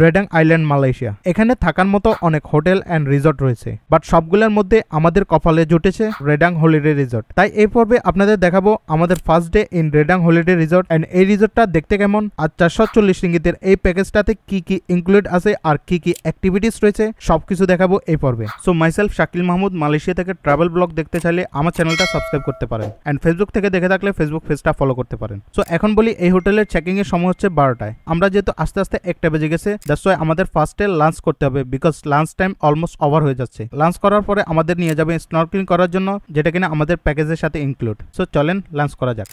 রেডাং island Malaysia. এখানে থাকার মতো অনেক হোটেল অ্যান্ড রিসর্ট রয়েছে, বাট সবগুলোর মধ্যে আমাদের কপালে জুটেছে রেডাং হলিডে রিসর্ট। তাই এই পর্বে আপনাদের দেখাবো আমাদের first day in Redang holiday resort and এই রিসর্টটা দেখতে কেমন, আর 440 রিঙ্গিতের এই প্যাকেজটাতে কি কি ইনক্লুড আছে আর কি কি অ্যাক্টিভিটিস রয়েছে সবকিছু দেখাবো এই পর্বে। So myself Shakil Mahmud, Malaysia থেকে ট্রাভেল ব্লগ দেখতে চাইলে আমার চ্যানেলটা সাবস্ক্রাইব করতে পারেন অ্যান্ড ফেসবুক থেকে দেখে থাকলে ফেসবুক পেজটা ফলো করতে পারেন। সো এখন বলি, এই হোটেলের চেকিং এর সময় হচ্ছে 12টায়। আমরা যেহেতু আস্তে আস্তে 1টা বেজে গেছে, দ্যাটস ওয়াই আমাদের ফার্স্টে লাঞ্চ করতে হবে, because lunch time almost over হয়ে যাচ্ছে। লাঞ্চ করার পরে আমাদের নিয়ে যাবে স্নরকেলিং করার জন্য, যেটা কিনা আমাদের প্যাকেজের সাথে ইনক্লুড। সো চলেন লাঞ্চ করা যাক।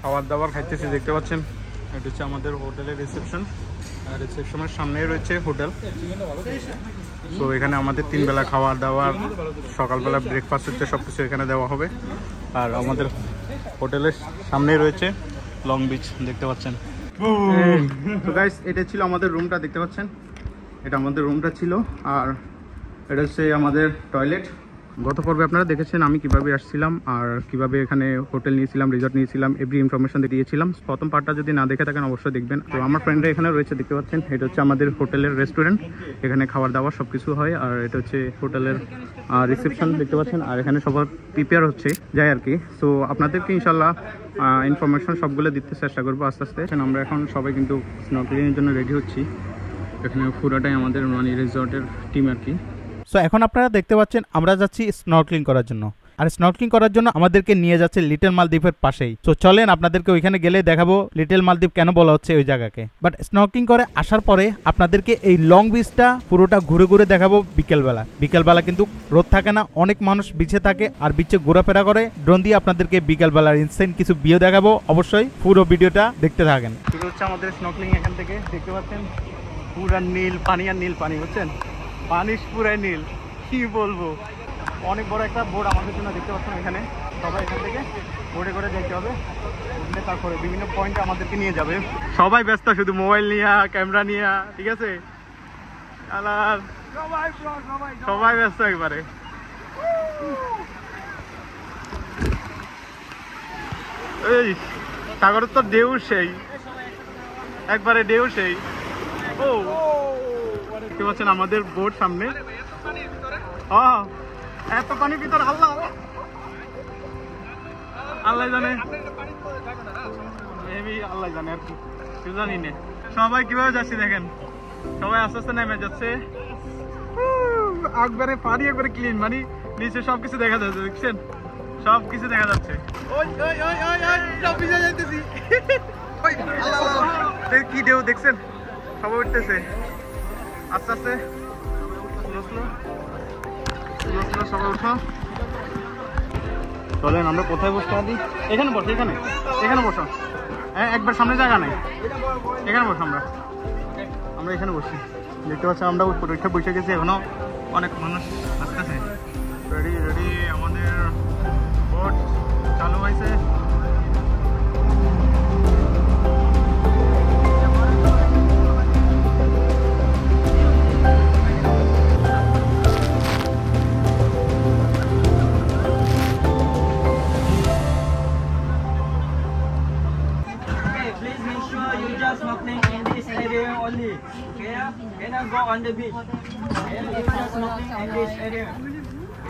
খাবার দাবার খাইতেছি, দেখতে পাচ্ছেন এটা হচ্ছে আমাদের হোটেলের রিসেপশন, আর রিসেপশনের সামনেই রয়েছে হোটেল। তো এখানে আমাদের 3 বেলা খাবার দাবার, সকালবেলা ব্রেকফাস্ট হচ্ছে, সবকিছু এখানে দেওয়া হবে। আর আমাদের হোটেলের সামনেই রয়েছে লং বিচ, দেখতে পাচ্ছেন। তো গাইস, এটা ছিল আমাদের রুমটা, দেখতে পাচ্ছেন এটা আমাদের রুমটা ছিল। আর এটা হচ্ছে আমাদের টয়লেট। গত পর্বে আপনারা দেখেছেন আমি কিভাবে আসছিলাম আর কিভাবে এখানে হোটেল নিয়েছিলাম, রিসর্ট নিয়েছিলাম, এভরি ইনফরমেশন দিয়েছিলাম। প্রথম পার্টটা যদি না দেখে থাকেন অবশ্যই দেখবেন। তো আমার ফ্রেন্ডরা এখানে রয়েছে, দেখতে পাচ্ছেন এটা হচ্ছে আমাদের হোটেলের রেস্টুরেন্ট, এখানে খাবার দাবার সব কিছু হয়। আর এটা হচ্ছে হোটেলের রিসেপশন, দেখতে পাচ্ছেন। আর এখানে সবার প্রিপেয়ার হচ্ছে যাই আর কি। সো আপনাদেরকে ইনশাল্লাহ ইনফরমেশন সবগুলো দিতে চেষ্টা করবো আস্তে আস্তে। আমরা এখন সবাই কিন্তু স্নরকেলিংয়ের জন্য রেডি হচ্ছি। এখানে পুরোটাই আমাদের মানে রিসর্টের টিম আর কি। সো এখন আপনারা দেখতে পাচ্ছেন আমরা যাচ্ছি স্নরকেলিং করার জন্য, আর স্নরকেলিং করার জন্য আমাদেরকে নিয়ে যাচ্ছে লিটল মালদ্বীপের পাশেই। তো চলেন আপনাদেরকে ওইখানে গেলে দেখাবো লিটল মালদ্বীপ কেন বলা হচ্ছে ওই জায়গাকে। বাট স্নরকেলিং করে আসার পরে আপনাদেরকে এই লং বিচটা পুরোটা ঘুরে ঘুরে দেখাবো বিকেলবেলা। বিকেলবেলা কিন্তু রোদ থাকে না, অনেক মানুষ বিচে থাকে আর বিচে ঘোরাফেরা করে। ড্রোন দিয়ে আপনাদেরকে বিকেলবেলার ইনসেন্ট কিছু ভিউ দেখাবো, অবশ্যই পুরো ভিডিওটা দেখতে থাকেন। শুরু হচ্ছে আমাদের স্নরকেলিং এখান থেকে, দেখতে পাচ্ছেন পুরা নীল পানি আর নীল পানি, বুঝছেন, পানি পুরাই নীল, কি বলবো। অনেক বড় একটা বোর্ড আমাদের জন্য, দেখতে পাচ্ছেন এখানে সবাই এখান থেকে বোর্ডে করে যেতে হবে। উঠলে তারপরে বিভিন্ন পয়েন্টে আমাদেরকে নিয়ে যাবে। সবাই ব্যস্ত, শুধু মোবাইল নিয়ে, ক্যামেরা নিয়ে, ঠিক আছে, সবাই ব্যস্ত একবারে। এই সাগরের তো ঢেউ সেই, একবারে ঢেউ সেই। ও দেখতে পাচ্ছেন আমাদের বোট সামনে, এত পানির ভিতর আল্লাহ আল্লাহ জানে, আল্লাহ জানে আর কি, কেউ জানি না। সবাই কিভাবে যাচ্ছি দেখেন, সবাই আস্তে আস্তে নেমে যাচ্ছে। একবারে পানি একবারে ক্লিন, মানে নিচে সবকিছু দেখা যাচ্ছে, দেখছেন সবকিছু দেখা যাচ্ছে। কি ঢেউ দেখছেন, সবাই উঠতেছে আস্তে আস্তে, সবাই উঠো। চলেন আমরা কোথায় বসতে পারি, এখানে বসো, এখানে এখানে বসো। হ্যাঁ, একবার সামনে জায়গা নেই, এখানে বসো। আমরা এখানে বসি, দেখতে পাচ্ছি আমরা পরীক্ষা বসে গেছি, এখনো অনেক মানুষ আসতেছে। রেডি রেডি, আমাদের বোট চালু হয়েছে। Snorkeling in this area only. Okay, cannot go on the beach. Okay, if you snorkeling in this area.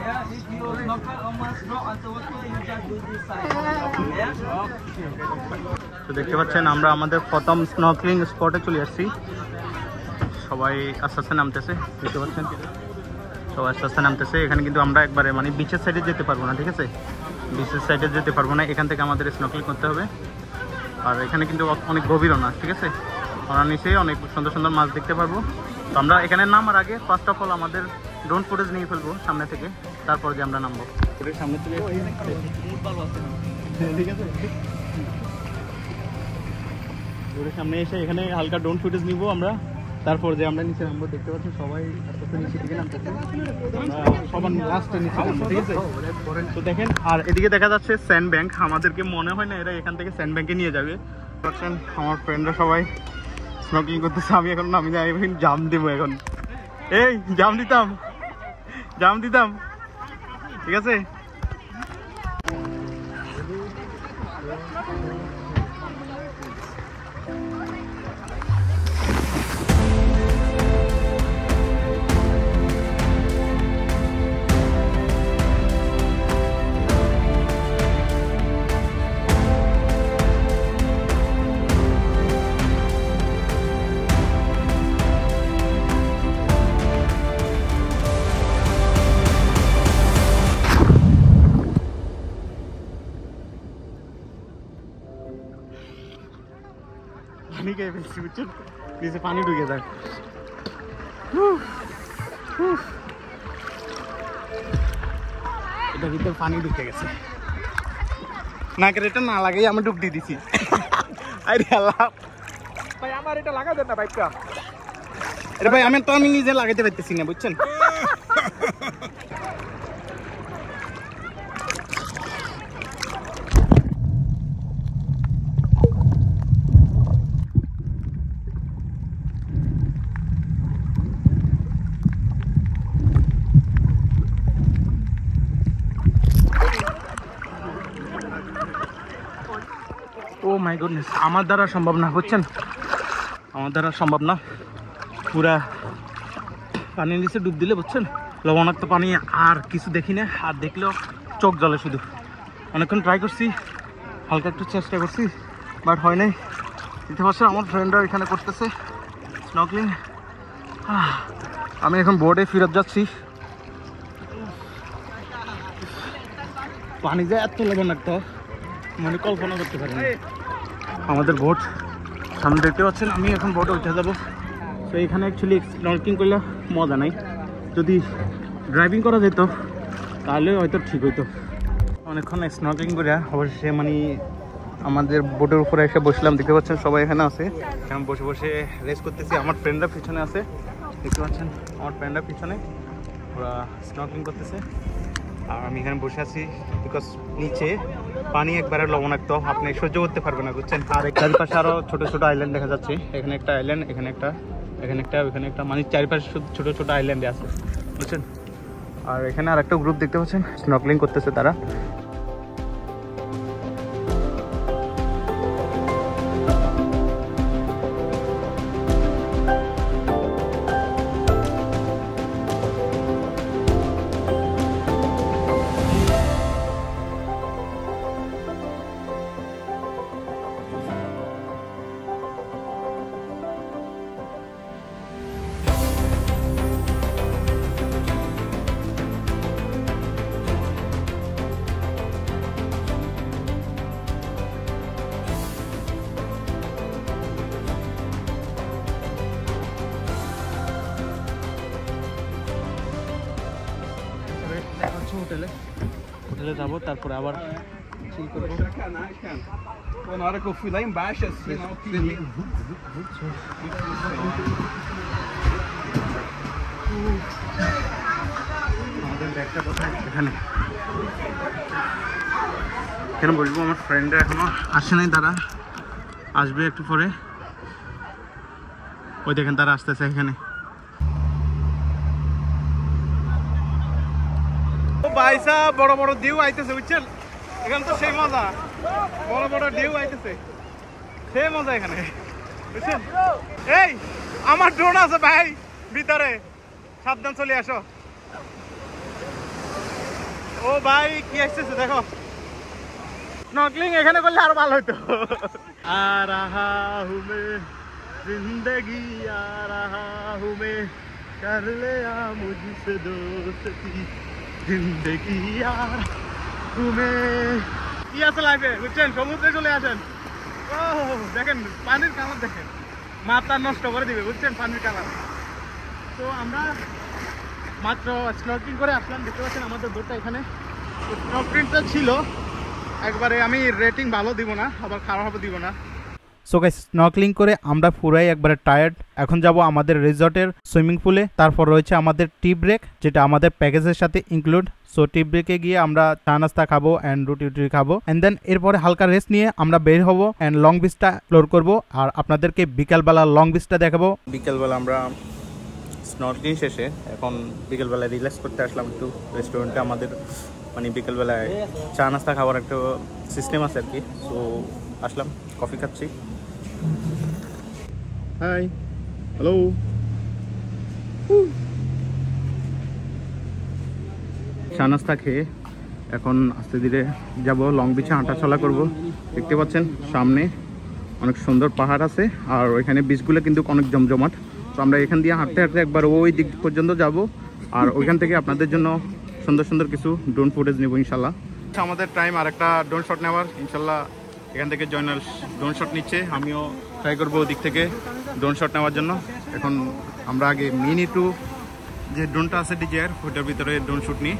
Yeah, if you snorkel almost drop underwater, you just do this side. Yeah. তো দেখতে পাচ্ছেন আমরা আমাদের প্রথম snorkelling স্পটে চলে আসছি। সবাই আস্তে আস্তে নামতেছে, দেখতে পাচ্ছেন সবাই আস্তে আস্তে নামতেছে। এখানে কিন্তু আমরা একবারে মানে বিচের সাইডে যেতে পারবো না, ঠিক আছে, বিচের সাইডে যেতে পারবো না, এখান থেকে আমাদের স্নরকেলিং করতে হবে। আর এখানে কিন্তু অনেক গভীরও না, ঠিক আছে, আমরা নিচে অনেক সুন্দর সুন্দর মাছ দেখতে পারবো। তো আমরা এখানে নামার আগে ফার্স্ট অফ অল আমাদের ড্রোন ফুটেজ নিয়ে ফেলবো সামনে থেকে, তারপর যে আমরা নামবো। সামনে থেকে ঠিক আছে, সামনে এসে এখানে হালকা ড্রোন ফুটেজ নিবো আমরা, তারপর যে আমরা নিচে নামবো। দেখতে পাচ্ছি সবাই আস্তে আস্তে নিচে দিকে নামতেছে, সবার লাস্টে নিচে নামবো, ঠিক আছে। তো দেখেন, আর এদিকে দেখা যাচ্ছে স্যান্ড ব্যাংক, আমাদেরকে মনে হয় না এরা এখান থেকে স্যান্ড ব্যাংকে নিয়ে যাবে। পাচ্ছেন আমার ফ্রেন্ডরা সবাই স্নরকেলিং করতেছে, আমি এখন নামি যাই, জাম দেবো এখন। এই জাম দিতাম, ঠিক আছে। লাগাই ফেলছি বুঝছেন, নিচে পানি ঢুকে যায়। এটা ভিতরে পানি ঢুকে গেছে, নাকের এটা না লাগাই আমি ডুব দিয়ে দিছি। আরে আল্লাহ ভাই আমার এটা লাগা দেন না বাইকটা। এটা ভাই আমি নিজে লাগাইতে পারতেছি না বুঝছেন। ও মাই গুডনেস, আমার দ্বারা সম্ভব না বুঝছেন, আমার দ্বারা সম্ভব না। পুরা পানির নিচে ডুব দিলে বুঝছেন, লবণাক্ত পানি আর কিছু দেখি না, আর দেখলেও চোখ জ্বলে শুধু। অনেকক্ষণ ট্রাই করছি, হালকা একটু চেষ্টা করছি, বাট হয় নাই। দিতে পারছে আমার ফ্রেন্ডরা এখানে করতেছে স্নর্কেলিং। আমি এখন বোর্ডে ফেরত যাচ্ছি। পানি যে এত লবণাক্ত মানে কল্পনা করতে পারি না। আমাদের বোট সামনে দেখতে পাচ্ছেন, আমি এখন বোটে উঠে যাবো। তো এখানে অ্যাকচুয়ালি স্নর্কেলিং করলে মজা নাই, যদি ড্রাইভিং করা যেত তাহলে হয়তো ঠিক হইতো। অনেকক্ষণ স্নর্কেলিং করে অবশেষে মানে আমাদের বোটের উপরে এসে বসলাম। দেখতে পাচ্ছেন সবাই এখানে আছে, আমি বসে বসে রেস্ট করতেছি। আমার ফ্রেন্ডরা পিছনে আছে, দেখতে পাচ্ছেন আমার ফ্রেন্ডরা পিছনে, ওরা স্নর্কেলিং করতেছে আর আমি এখানে বসে আছি। বিকজ নিচে পানি একবারে লবণাক্ত, আপনি সহ্য করতে পারবেন না বুঝছেন। আর চারিপাশে আরও ছোটো ছোটো আইল্যান্ড দেখা যাচ্ছে, এখানে একটা আইল্যান্ড, এখানে একটা, ওইখানে একটা, মানে চারিপাশে ছোটো ছোটো আইল্যান্ডে আছে বুঝছেন। আর এখানে আর একটা গ্রুপ দেখতে পাচ্ছেন স্নর্কেলিং করতেছে তারা। হোটেলে যাবো, তারপরে আবার চিল করবো। Na hora que eu fui lá embaixo, assim, na altura. আমাদের ব্যাগটা কোথায়? এখানে এখানে বসবো। আমার ফ্রেন্ডরা এখনো আসে নাই, তারা আসবে একটু পরে। ওই দেখেন তারা আসতেছে এখানে। পয়সা বড় বড় ঢেউ আইতেছে বুঝছেন, এখানে তো সেই মজা, বড় বড় ঢেউ আইতেছে, সেই মজা এখানে বুঝছেন। এই আমার ড্রোন আছে ভাই ভিতরে, সাবধান চলে আসো। ও ভাই কি আসতেছে দেখো, স্নর্কেলিং এখানে করলে আরো ভালো হইতো। আর রাহা হুমে জিন্দগি, আর রাহা হুমে कर ले आ मुझसे दोस्ती जिंदगी यार तुम्हें কি আছে লাইফে বুঝছেন, সমুদ্রে চলে আসেন। ও দেখেন পানির কালার, দেখেন মাথা নষ্ট করে দিবে বুঝছেন পানির কালার। তো আমরা মাত্র স্নর্কেলিং করে আসলাম, দেখতে পাচ্ছেন আমাদের বোটটা এখানে। স্নর্কেলিংটা ছিল একবারে, আমি রেটিং ভালো দিব না আবার খারাপও দিব না। সো গাইস, স্নর্কেলিং করে আমরা পুরাই একবারে টায়ার্ড। এখন যাব আমাদের রিসর্টের সুইমিং পুলে। তারপর রয়েছে আমাদের টি ব্রেক, যেটা আমাদের প্যাকেজের সাথে ইনক্লুড। সো টি ব্রেকে গিয়ে আমরা চা নাস্তা খাবো অ্যান্ড রুটি খাবো, অ্যান্ড দেন এরপরে হালকা রেস্ট নিয়ে আমরা বের হবো অ্যান্ড লং বিচটা এক্সপ্লোর করবো। আর আপনাদেরকে বিকালবেলা লং বিচটা দেখাবো। বিকালবেলা আমরা স্নর্কেলিং শেষে এখন বিকেলবেলায় রিল্যাক্স করতে আসলাম একটু রেস্টুরেন্টে। আমাদের মানে বিকেলবেলায় চা নাস্তা খাওয়ার একটা সিস্টেম আছে আর কি। সো আসলাম, কফি খাচ্ছি। Hi, hello. চা নাস্তা খেয়ে এখন আস্তে ধীরে যাব লং বিচে, হাঁটা চলা করবো। দেখতে পাচ্ছেন সামনে অনেক সুন্দর পাহাড় আছে, আর ওইখানে বিচগুলো কিন্তু অনেক জমজমাট। তো আমরা এখান দিয়ে হাঁটতে হাঁটতে একবার ওই দিক পর্যন্ত যাব, আর ওইখান থেকে আপনাদের জন্য সুন্দর সুন্দর কিছু ড্রোন ফুটেজ নেব ইনশাল্লাহ। আমাদের টাইম আর একটা ড্রোন শট নেওয়ার, ইনশাল্লাহ এখান থেকে জয়নাল ড্রোন শট নিচ্ছে, আমিও ট্রাই করবো ওদিক থেকে ড্রোন শট নেওয়ার জন্য। এখন আমরা আগে মিনি টু যে ড্রোনটা আছে ডিজিআর ওইটার ভিতরে ড্রোন শুট নিই।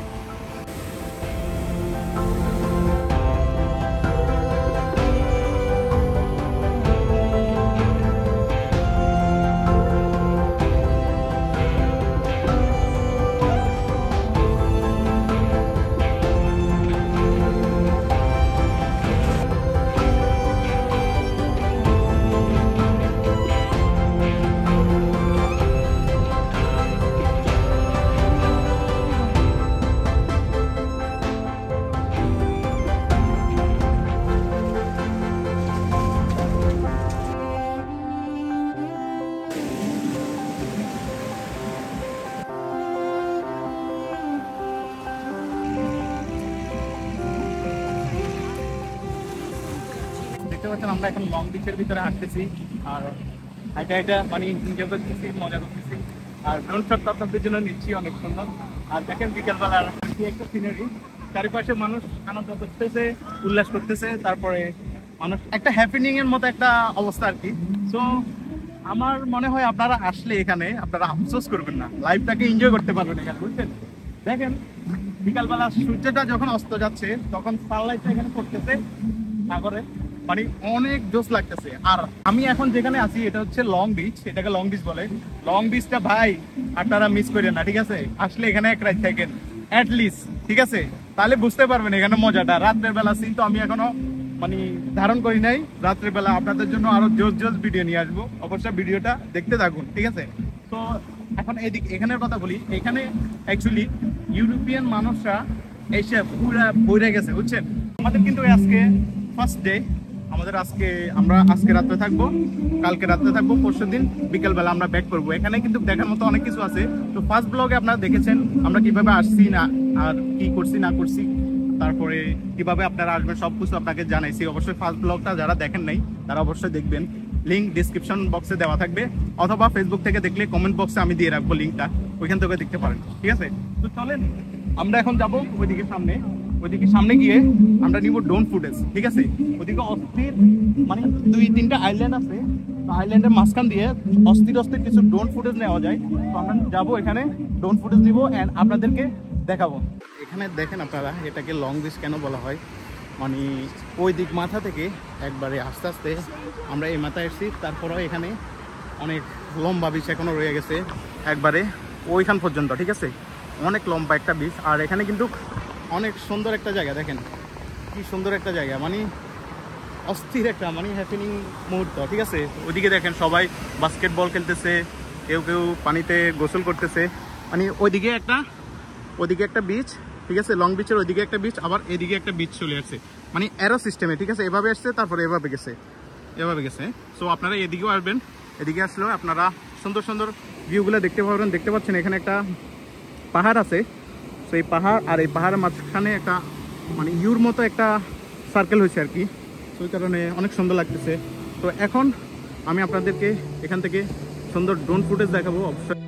দেখতে পাচ্ছেন আমরা এখন লং বিচের ভিতরে হাঁটতেছি আর এটা মানে এনজয় করতেছি, মজা করতেছি আর ড্রোন শট আপনাদের জন্য নিচ্ছি অনেক সুন্দর। আর দেখেন বিকেলবেলার কি একটা সিনারি, চারিপাশে মানুষ আনন্দ করতেছে, উল্লাস করতেছে, তারপরে মানুষ একটা হ্যাপেনিং এর মতো একটা অবস্থা আর কি। সো আমার মনে হয় আপনারা আসলে এখানে আপনারা আফসোস করবেন না, লাইফটাকে এনজয় করতে পারবেন এখানে, বুঝছেন? দেখেন বিকালবেলা সূর্যটা যখন অস্ত যাচ্ছে তখন সানলাইটটা এখানে পড়তেছে সাগরে, মানে অনেক জোস লাগতেছে। আর আমি এখন যেখানে আছি এটা হচ্ছে লং বিচ, এটাকে লং বিচ বলে। লং বিচটা ভাই আপনারা মিস করেন না, ঠিক আছে? আসলে এখানে এক রাত থাকেন অ্যাটলিস্ট, ঠিক আছে? তাহলে বুঝতে পারবেন এখানে মজাটা। রাত্রের বেলা সিন তো আমি এখনো মানে ধারণ করি নাই, রাত্রের বেলা আপনাদের জন্য আরো জোস জোস ভিডিও নিয়ে আসবো, অবশ্যই ভিডিওটা দেখতে থাকুন, ঠিক আছে? তো এখন এখানের কথা বলি, এখানে অ্যাকচুয়ালি ইউরোপিয়ান মানুষরা এসে পুরা বইরে গেছে, বুঝছেন? আমাদের কিন্তু আজকে ফার্স্ট ডে, আমাদের আমরা আজকে রাত্রে থাকবো, কালকে রাত্রে থাকবো, পরশুদিন বিকেলবেলা আমরা ব্যাক করবো। এখানে কিন্তু দেখার মতো অনেক কিছু আছে। তো ফার্স্ট ব্লগে আপনারা দেখেছেন আমরা কিভাবে আসছি না আর কি করছি না করছি, তারপরে কিভাবে আপনারা আসবেন সবকিছু আপনাকে জানাইছি। অবশ্যই ফার্স্ট ব্লগটা যারা দেখেন নাই তারা অবশ্যই দেখবেন, লিঙ্ক ডিসক্রিপশন বক্সে দেওয়া থাকবে, অথবা ফেসবুক থেকে দেখলে কমেন্ট বক্সে আমি দিয়ে রাখবো লিঙ্কটা, ওইখান থেকে দেখতে পারেন, ঠিক আছে? তো চলেন আমরা এখন যাবো ওইদিকে সামনে গিয়ে আমরা নিব ড্রোন ফুটেজ, ঠিক আছে? ওইদিকে অস্থির মানে 2-3টা আইল্যান্ড আছে, আইল্যান্ডের মাঝখান দিয়ে অস্থির কিছু ড্রোন ফুটেজ নেওয়া যায়। তো আমরা যাবো এখানে ড্রোন ফুটেজ নিব অ্যান্ড আপনাদেরকে দেখাবো। এখানে দেখেন আপনারা এটাকে লং বিচ কেন বলা হয়, মানে ওই দিক মাথা থেকে একবারে আস্তে আস্তে আমরা এই মাথায় এসেছি, তারপরেও এখানে অনেক লম্বা বিচ এখনো রয়ে গেছে একবারে ওইখান পর্যন্ত, ঠিক আছে? অনেক লম্বা একটা বিচ। আর এখানে কিন্তু অনেক সুন্দর একটা জায়গা, দেখেন কি সুন্দর একটা জায়গা, মানে অস্থির একটা মানে হ্যাপেনিং মুহূর্ত, ঠিক আছে? ওইদিকে দেখেন সবাই বাস্কেটবল খেলতেছে, কেউ পানিতে গোসল করতেছে, মানে ওইদিকে একটা বিচ, ঠিক আছে? লং বিচের ওইদিকে একটা বিচ, আবার এদিকে একটা বিচ চলে আসছে, মানে অ্যারো সিস্টেমে, ঠিক আছে? এভাবে আসছে, তারপরে এভাবে গেছে। সো আপনারা এদিকেও আসবেন, এদিকে আসলেও আপনারা সুন্দর সুন্দর ভিউগুলো দেখতে পাবেন। দেখতে পাচ্ছেন এখানে একটা পাহাড় আছে, তো এই পাহাড় আর এই পাহাড়ের মাঝখানে একটা মানে ইউর মতো একটা সার্কেল হয়েছে আর কি, ওই কারণে অনেক সুন্দর লাগতেছে। তো এখন আমি আপনাদেরকে এখান থেকে সুন্দর ড্রোন ফুটেজ দেখাবো অবশ্যই।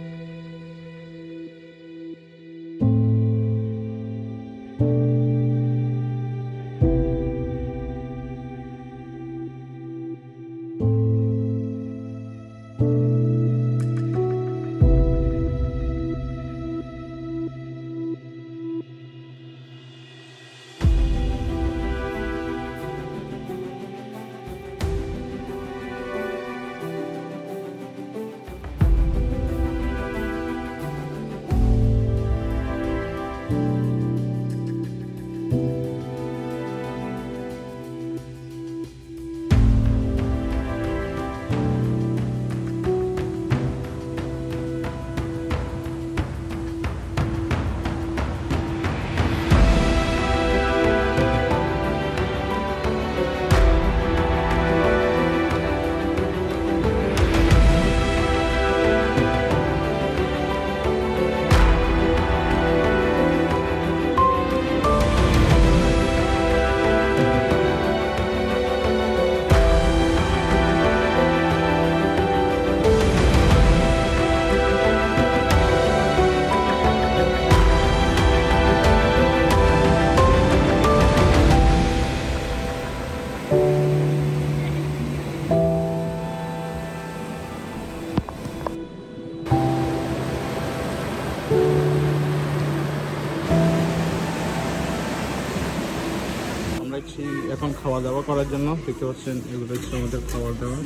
যাচ্ছি এখন খাওয়া দাওয়া করার জন্য। দেখতে পাচ্ছেন এগুলো হচ্ছে আমাদের খাওয়ার দাওয়া,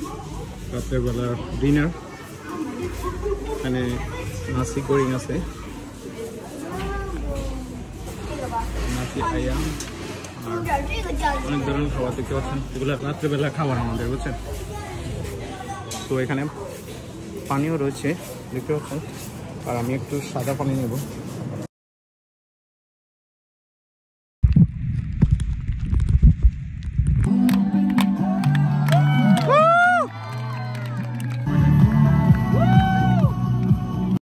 রাত্রেবেলা ডিনার। এখানে নাসি গোরিং আছে, নাসি আয়াম, আর অনেক ধরনের খাবার দেখতে পাচ্ছেন। এগুলো রাত্রেবেলা খাবার আমাদের, বুঝছেন। তো এখানে পানিও রয়েছে দেখতে পাচ্ছেন, আর আমি একটু সাদা পানি নেব।